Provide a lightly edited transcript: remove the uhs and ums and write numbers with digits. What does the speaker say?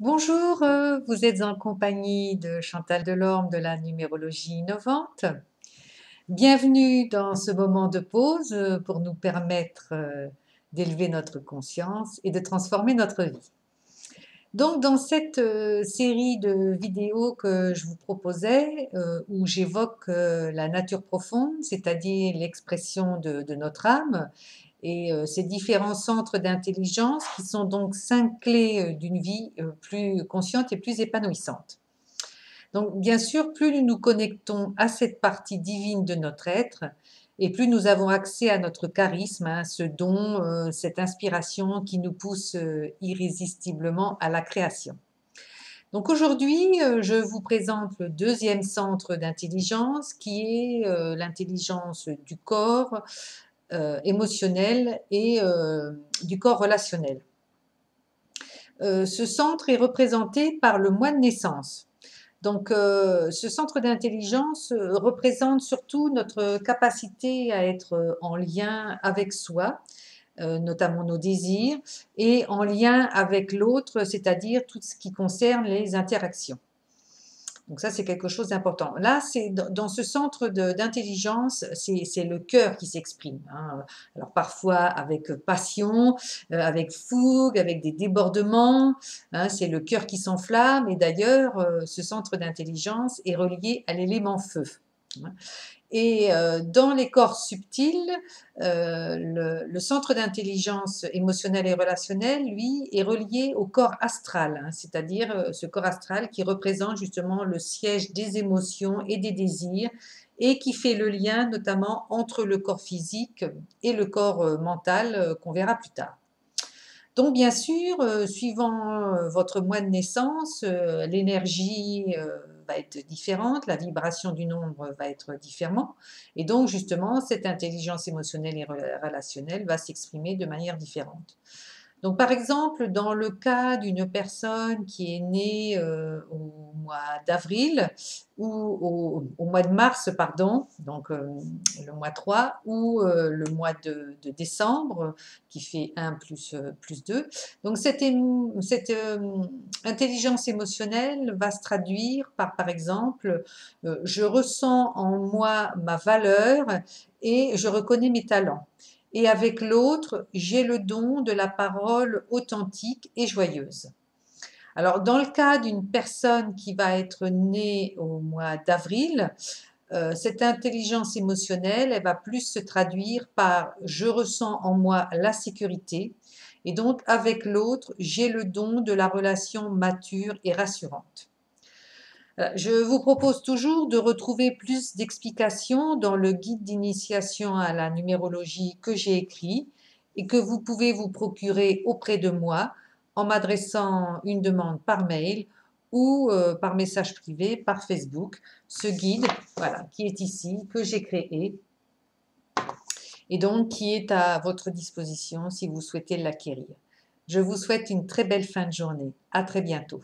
Bonjour, vous êtes en compagnie de Chantal Delorme de la numérologie innovante. Bienvenue dans ce moment de pause pour nous permettre d'élever notre conscience et de transformer notre vie. Donc, dans cette série de vidéos que je vous proposais, où j'évoque la nature profonde, c'est-à-dire l'expression de notre âme, et ces différents centres d'intelligence qui sont donc 5 clés d'une vie plus consciente et plus épanouissante. Donc, bien sûr, plus nous nous connectons à cette partie divine de notre être, et plus nous avons accès à notre charisme, hein, ce don, cette inspiration qui nous pousse irrésistiblement à la création. Donc aujourd'hui, je vous présente le deuxième centre d'intelligence qui est l'intelligence du corps émotionnel et du corps relationnel. Ce centre est représenté par le mois de naissance. Donc, ce centre d'intelligence représente surtout notre capacité à être en lien avec soi, notamment nos désirs, et en lien avec l'autre, c'est-à-dire tout ce qui concerne les interactions. Donc ça, c'est quelque chose d'important. Là, c'est dans ce centre d'intelligence, c'est le cœur qui s'exprime, hein. Alors parfois avec passion, avec fougue, avec des débordements, hein, c'est le cœur qui s'enflamme. Et d'ailleurs, ce centre d'intelligence est relié à l'élément feu, hein. Et dans les corps subtils, le centre d'intelligence émotionnelle et relationnelle, lui, est relié au corps astral, hein, c'est-à-dire ce corps astral qui représente justement le siège des émotions et des désirs et qui fait le lien notamment entre le corps physique et le corps mental qu'on verra plus tard. Donc bien sûr, suivant votre mois de naissance, l'énergie va être différente, la vibration du nombre va être différente et donc justement cette intelligence émotionnelle et relationnelle va s'exprimer de manière différente. Donc par exemple, dans le cas d'une personne qui est née, au mois d'avril ou au mois de mars, pardon, donc le mois 3 ou le mois de décembre qui fait 1 plus 2. Donc cette intelligence émotionnelle va se traduire par exemple, je ressens en moi ma valeur et je reconnais mes talents. Et avec l'autre, j'ai le don de la parole authentique et joyeuse. Alors, dans le cas d'une personne qui va être née au mois d'avril, cette intelligence émotionnelle, elle va plus se traduire par je ressens en moi la sécurité et donc avec l'autre, j'ai le don de la relation mature et rassurante. Je vous propose toujours de retrouver plus d'explications dans le guide d'initiation à la numérologie que j'ai écrit et que vous pouvez vous procurer auprès de moi en m'adressant une demande par mail ou par message privé par Facebook. Ce guide, voilà, qui est ici, que j'ai créé et donc qui est à votre disposition si vous souhaitez l'acquérir. Je vous souhaite une très belle fin de journée. À très bientôt.